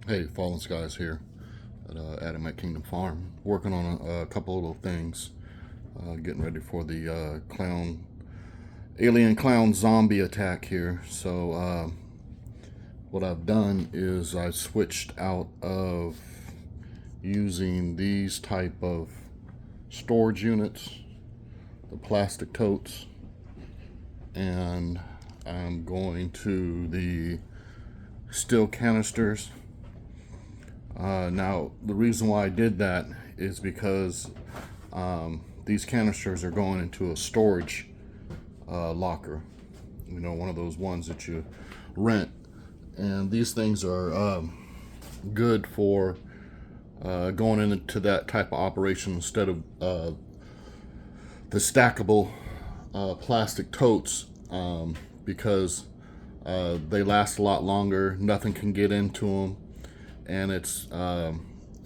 Hey, Fallen Skies here at Adam at Kingdom Farm. Working on a couple of little things. Getting ready for the alien clown zombie attack here. So, what I've done is I switched out of using these type of storage units, the plastic totes, and I'm going to the steel canisters. Now, the reason why I did that is because these canisters are going into a storage locker. You know, one of those ones that you rent. And these things are good for going into that type of operation instead of the stackable plastic totes, because they last a lot longer. Nothing can get into them. And it's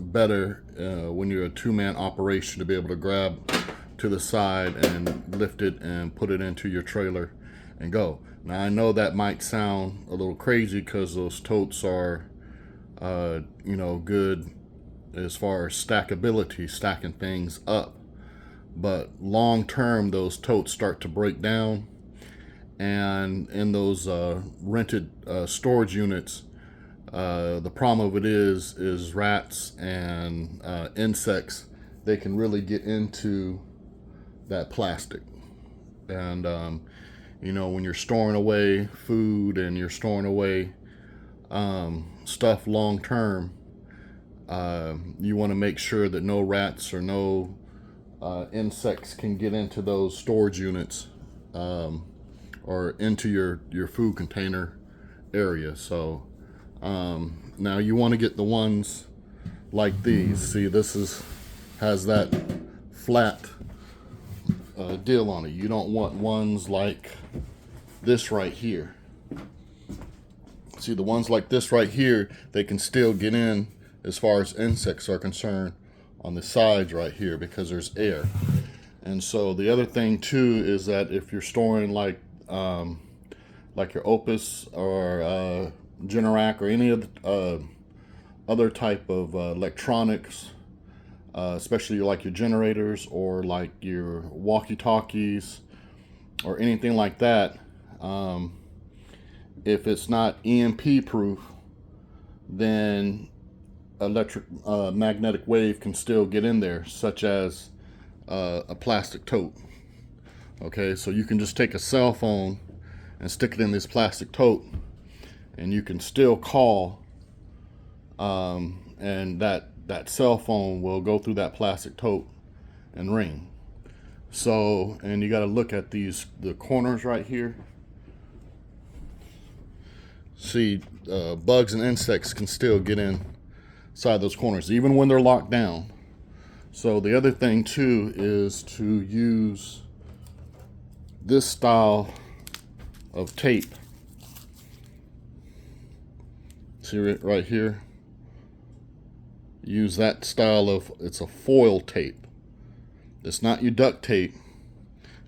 better when you're a two-man operation to be able to grab to the side and lift it and put it into your trailer and go. Now, I know that might sound a little crazy because those totes are, good as far as stackability, stacking things up. But long term, those totes start to break down. And in those rented storage units, the problem of it is rats and insects. They can really get into that plastic, and when you're storing away food and you're storing away stuff long term, you want to make sure that no rats or no insects can get into those storage units, or into your food container area. So now you want to get the ones like these. See, has that flat deal on it. You don't want ones like this right here. See, the ones like this right here, they can still get in as far as insects are concerned on the sides right here because there's air. And so the other thing too is that if you're storing like your Opus or Generac or any of the other type of electronics, especially like your generators or like your walkie-talkies or anything like that, if it's not EMP proof, then electric magnetic wave can still get in there, such as a plastic tote. Okay, so you can just take a cell phone and stick it in this plastic tote, and you can still call, and that cell phone will go through that plastic tote and ring. So, and you got to look at the corners right here. See, bugs and insects can still get inside those corners, even when they're locked down. So the other thing too is to use this style of tape. See it right here? Use that style it's a foil tape. It's not your duct tape.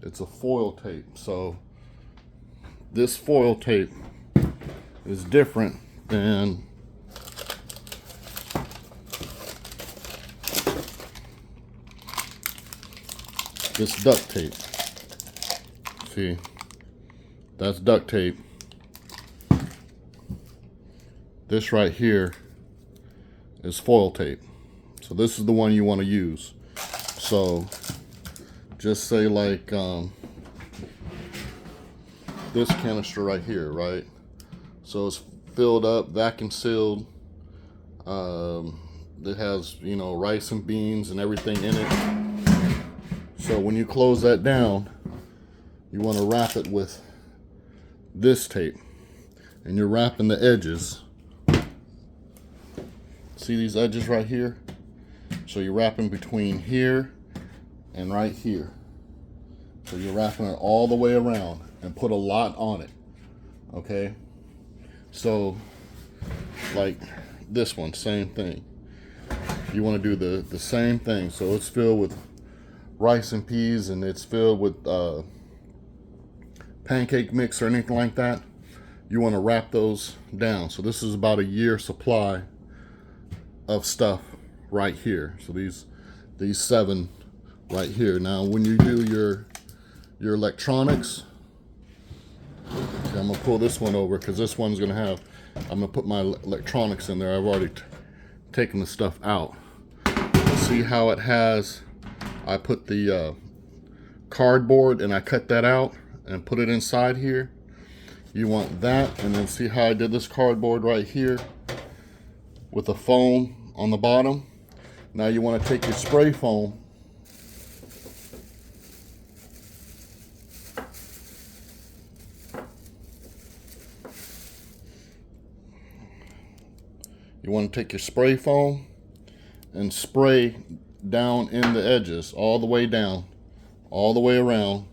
It's a foil tape. So this foil tape is different than this duct tape. See, that's duct tape. This right here is foil tape. So this is the one you want to use. So just say like this canister right here, right? So it's filled up, vacuum sealed. It has, rice and beans and everything in it. So when you close that down, you want to wrap it with this tape, and you're wrapping the edges. See these edges right here? So you're wrapping between here and right here. So you're wrapping it all the way around and put a lot on it. Okay? So like this one, same thing. You want to do the same thing. So it's filled with rice and peas, and it's filled with pancake mix or anything like that. You want to wrap those down. So this is about a year supply of stuff right here. So these 7 right here. Now when you do your electronics, okay, I'm gonna pull this one over because this one's gonna have, I'm gonna put my electronics in there. I've already taken the stuff out. See how it has, I put the cardboard and I cut that out and put it inside here. You want that, and then see how I did this cardboard right here with the foam on the bottom. Now you want to take your spray foam and spray down in the edges, all the way down, all the way around.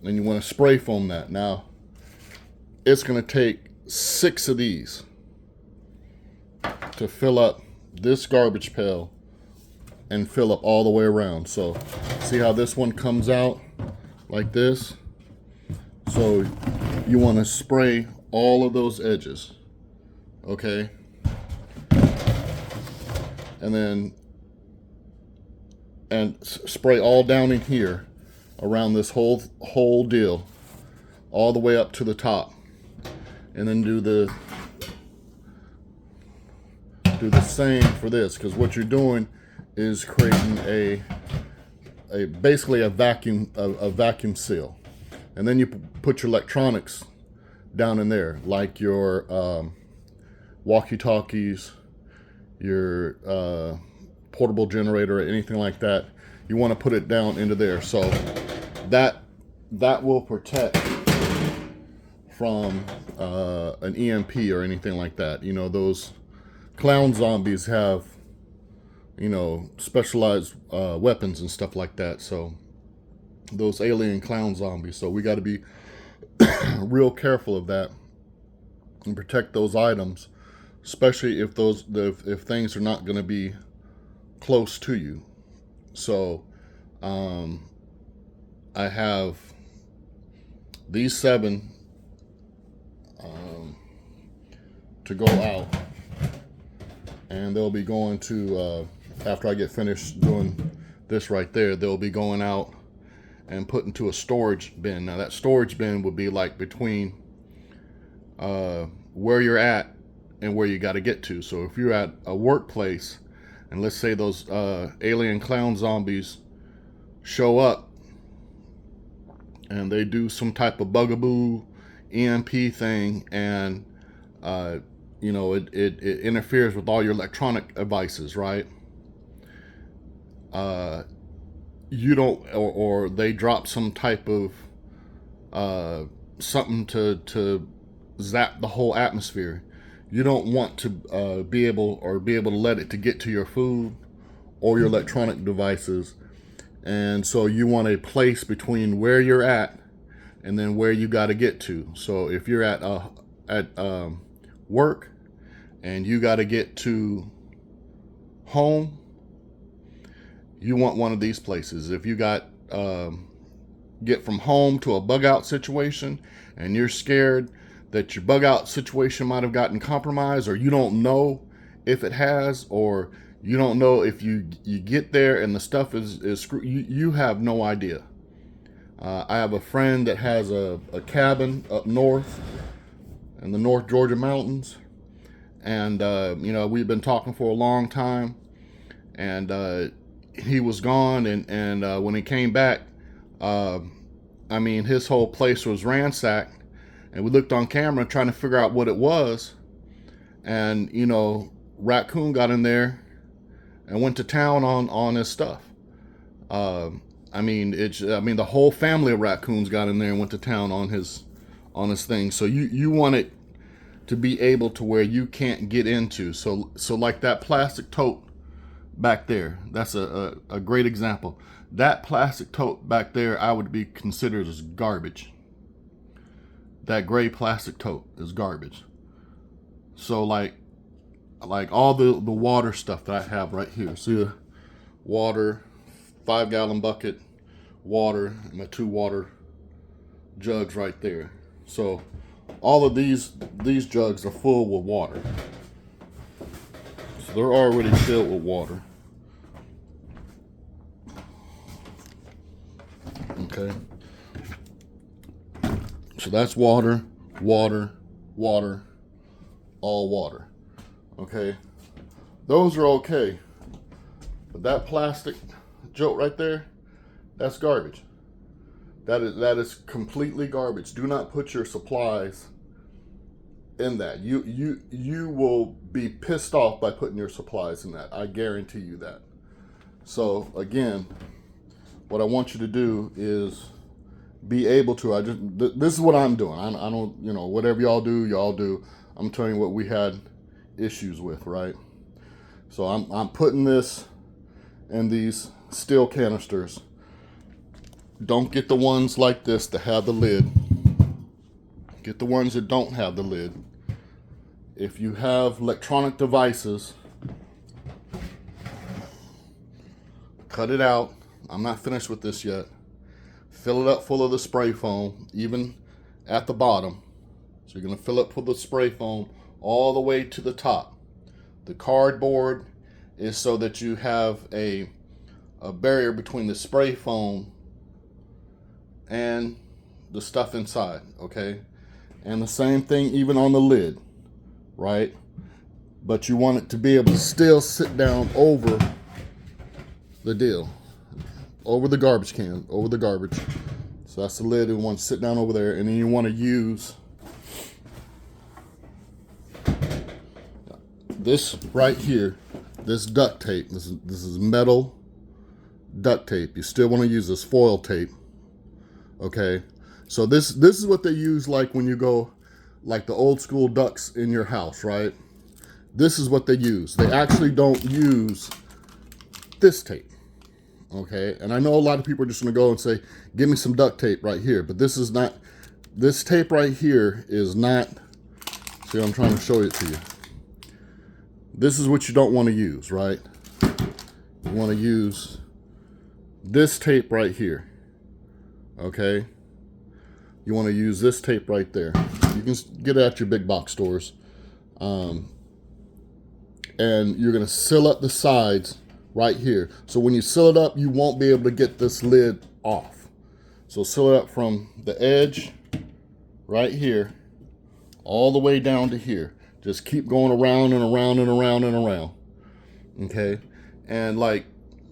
Then you want to spray foam that. Now, it's going to take 6 of these to fill up this garbage pail and fill up all the way around. So, see how this one comes out like this? So, you want to spray all of those edges, okay? And then, spray all down in here around this whole deal, all the way up to the top, and then do the same for this, because what you're doing is creating basically a vacuum seal, and then you put your electronics down in there, like your walkie-talkies, your portable generator, or anything like that. You want to put it down into there, so that will protect from an EMP or anything like that. You know, those clown zombies have, you know, specialized weapons and stuff like that. So those alien clown zombies. So we got to be real careful of that and protect those items, especially if if things are not going to be close to you. So I have these 7 to go out, and they'll be going to, after I get finished doing this right there, they'll be going out and put into a storage bin. Now that storage bin would be like between where you're at and where you got to get to. So if you're at a workplace, and let's say those alien clown zombies show up and they do some type of bugaboo EMP thing, and you know, it interferes with all your electronic devices, right? You don't, or they drop some type of something to zap the whole atmosphere. You don't want to be able to let it to get to your food or your electronic devices. And so you want a place between where you're at and then where you got to get to. So if you're at work and you got to get to home, you want one of these places. If you got get from home to a bug out situation and you're scared that your bug out situation might have gotten compromised, or you don't know if it has, or you don't know if you get there and the stuff is you have no idea. I have a friend that has a cabin up north in the North Georgia mountains, and you know, we've been talking for a long time, and he was gone, and when he came back, I mean, his whole place was ransacked, and we looked on camera trying to figure out what it was, and you know, raccoon got in there and went to town on his stuff. I mean, the whole family of raccoons got in there and went to town on his thing. So you want it to be able to where you can't get into. So like that plastic tote back there, that's a great example. That plastic tote back there, I would be considered as garbage. That gray plastic tote is garbage. So like all the water stuff that I have right here. See, water, 5-gallon bucket, water, and my 2 water jugs right there. So all of these jugs are full with water. So they're already filled with water. Okay. So that's water, water, water, all water. Okay. Those are okay. But that plastic joke right there, that's garbage. That is completely garbage. Do not put your supplies in that. You will be pissed off by putting your supplies in that. I guarantee you that. So again, what I want you to do is be able to. This is what I'm doing. I don't, whatever y'all do. I'm telling you what we had issues with, right? So I'm putting this in these steel canisters. Don't get the ones like this that have the lid. Get the ones that don't have the lid. If you have electronic devices, cut it out. I'm not finished with this yet. Fill it up full of the spray foam, even at the bottom. So you're going to fill it with the spray foam all the way to the top. The cardboard is so that you have a barrier between the spray foam and the stuff inside, okay? And the same thing even on the lid, right? But you want it to be able to still sit down over the deal, over the garbage can, over the garbage. So that's the lid. You want to sit down over there, and then you want to use this right here, this duct tape. This is metal duct tape. You still want to use this foil tape. Okay, so this is what they use like when you go, like the old school ducts in your house, right? This is what they use. They actually don't use this tape, okay? And I know a lot of people are just gonna go and say, give me some duct tape right here, but this is not, this tape right here is not, see, I'm trying to show it to you. This is what you don't want to use, right? You want to use this tape right here. Okay, you want to use this tape right there. You can get it at your big box stores, and you're going to seal up the sides right here. So when you seal it up, you won't be able to get this lid off. So seal it up from the edge right here all the way down to here. Just keep going around and around and around and around. Okay, and like,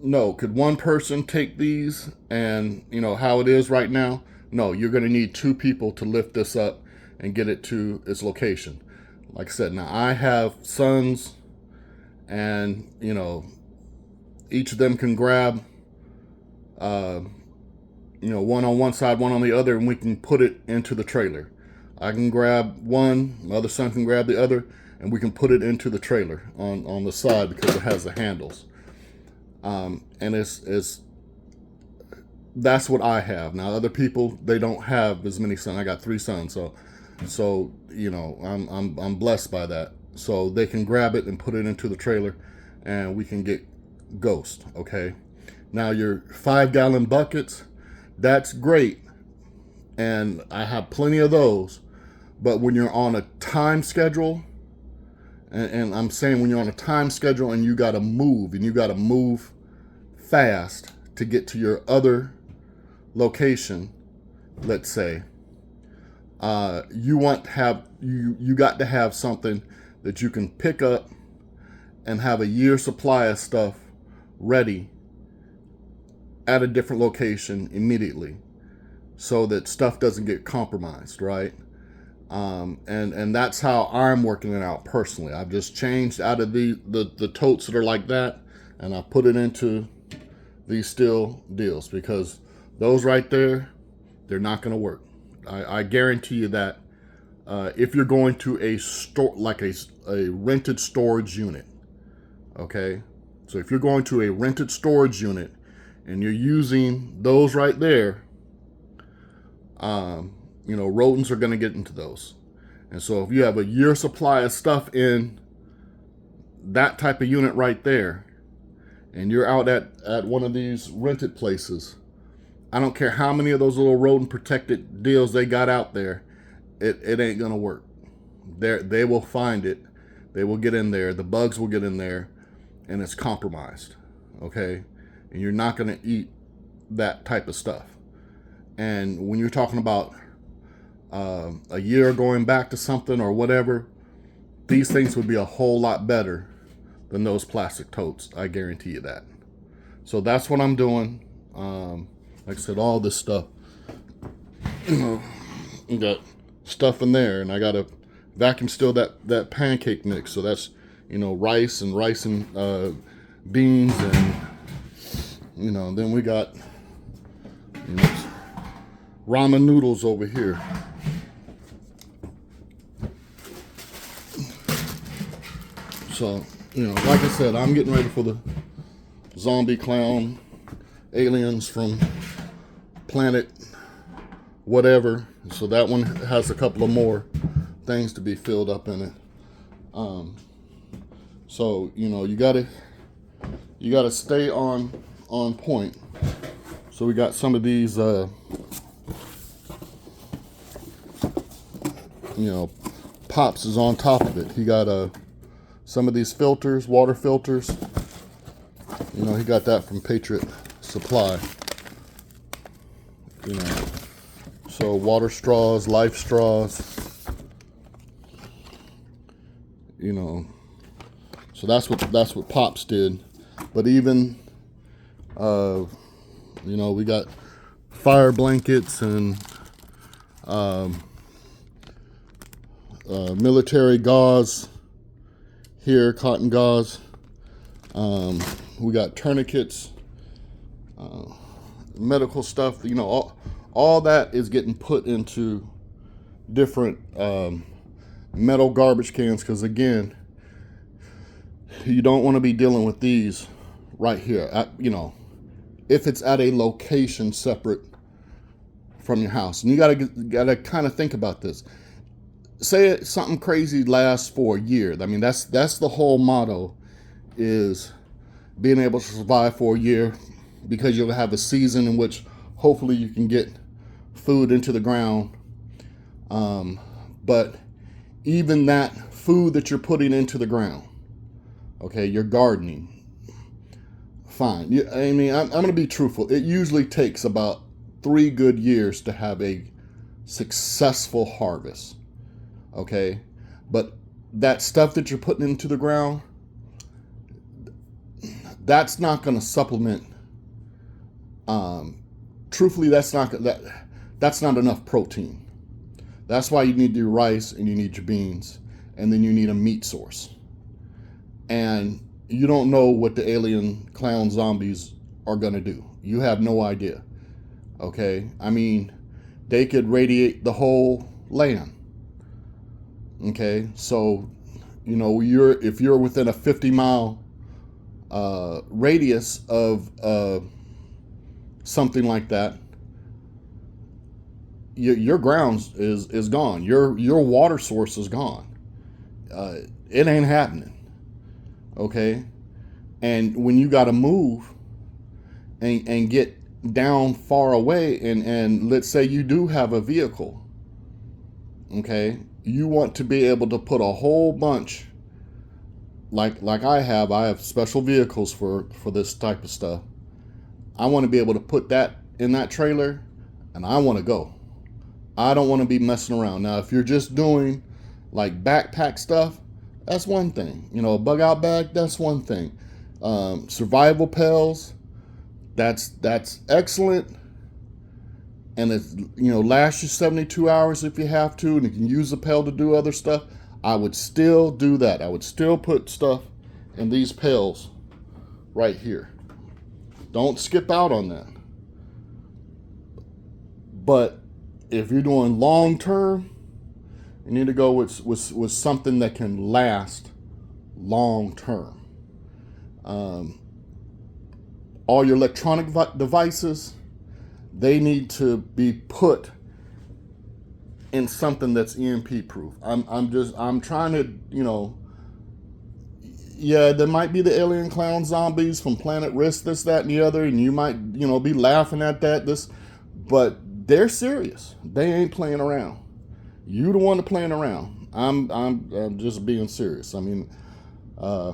no, could one person take these and, how it is right now? No, you're going to need two people to lift this up and get it to its location. Like I said, now I have sons, and, each of them can grab, one on one side, one on the other, and we can put it into the trailer. I can grab one, my other son can grab the other, and we can put it into the trailer on the side because it has the handles. And that's what I have. Now other people, they don't have as many sons. I got 3 sons, so I'm blessed by that. So they can grab it and put it into the trailer, and we can get Ghost. Okay. Now your 5-gallon buckets, that's great, and I have plenty of those. But when you're on a time schedule, and I'm saying when you're on a time schedule and you got to move fast to get to your other location, let's say, you got to have something that you can pick up and have a year's supply of stuff ready at a different location immediately, so that stuff doesn't get compromised, right? And that's how I'm working it out personally. I've just changed out of the totes that are like that, and I put it into these steel deals, because those right there, they're not going to work. I guarantee you that. If you're going to a store, like a rented storage unit, okay? So if you're going to a rented storage unit and you're using those right there, rodents are going to get into those. And so if you have a year supply of stuff in that type of unit right there, and you're out at one of these rented places, I don't care how many of those little rodent protected deals they got out there, it ain't going to work. They will find it. They will get in there, the bugs will get in there, and it's compromised, okay? And you're not going to eat that type of stuff. And when you're talking about a year going back to something or whatever, these things would be a whole lot better than those plastic totes. I guarantee you that. So that's what I'm doing. Like I said, all this stuff, you got stuff in there, and I got to vacuum seal that pancake mix. So that's, rice and beans, and then we got ramen noodles over here. So, like I said, I'm getting ready for the zombie clown aliens from planet whatever. So that one has a couple of more things to be filled up in it. So, you gotta stay on point. So we got some of these, Pops is on top of it. He got some of these filters, water filters. He got that from Patriot Supply. So water straws, life straws. So that's what Pops did. But even we got fire blankets and military gauze here, cotton gauze. We got tourniquets, medical stuff. All that is getting put into different metal garbage cans, because again, you don't want to be dealing with these right here. If it's at a location separate from your house, and you gotta kind of think about this. Say something crazy lasts for a year. I mean, that's the whole motto, is being able to survive for a year, because you'll have a season in which hopefully you can get food into the ground. But even that food that you're putting into the ground, okay, you're gardening, fine. I'm going to be truthful. It usually takes about 3 good years to have a successful harvest. Okay, but that stuff that you're putting into the ground, that's not going to supplement. Truthfully, that's not enough protein. That's why you need your rice and you need your beans, and then you need a meat source. And you don't know what the alien clown zombies are going to do. You have no idea. Okay, they could radiate the whole land. Okay, so if you're within a 50-mile radius of something like that, your grounds is gone. Your water source is gone. It ain't happening. Okay, and when you got to move and get down far away, and let's say you do have a vehicle, okay, you want to be able to put a whole bunch, like I have special vehicles for this type of stuff. I want to be able to put that in that trailer, and I want to go. I don't want to be messing around. Now, if you're just doing like backpack stuff, that's one thing. A bug out bag, that's one thing. Survival pails, that's excellent. And it lasts you 72 hours if you have to, and you can use the pail to do other stuff. I would still do that. I would still put stuff in these pails right here. Don't skip out on that. But if you're doing long term, you need to go with something that can last long term. All your electronic devices, they need to be put in something that's EMP proof. I'm trying to, yeah, there might be the alien clown zombies from Planet Risk, this, that, and the other, and you might, be laughing at that, but they're serious. They ain't playing around. You the one playing around. I'm just being serious. I mean, I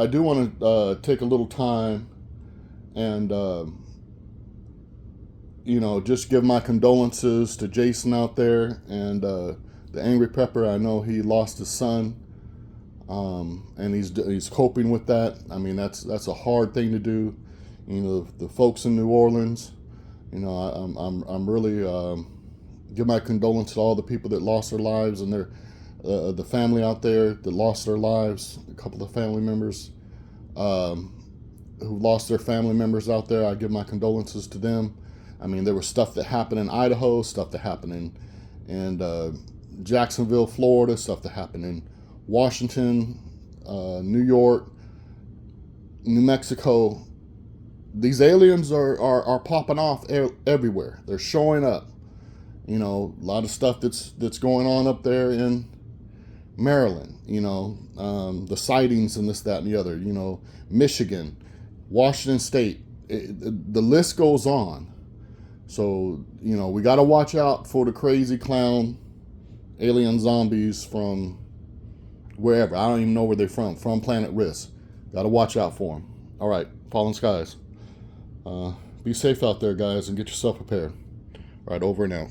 do want to take a little time and just give my condolences to Jason out there and the Angry Pepper. I know he lost his son, and he's coping with that. I mean, that's a hard thing to do. The folks in New Orleans. I'm really give my condolences to all the people that lost their lives and the family out there that lost their lives. A couple of family members who lost their family members out there. I give my condolences to them. I mean, there was stuff that happened in Idaho, stuff that happened in Jacksonville, Florida, stuff that happened in Washington, New York, New Mexico. These aliens are popping off everywhere. They're showing up. A lot of stuff that's going on up there in Maryland. The sightings and this, that, and the other. Michigan, Washington State. The list goes on. So, we got to watch out for the crazy clown alien zombies from wherever. I don't even know where they're from Planet Risk. Got to watch out for them. All right, Fallen Skies. Be safe out there, guys, and get yourself prepared. All right, over and out.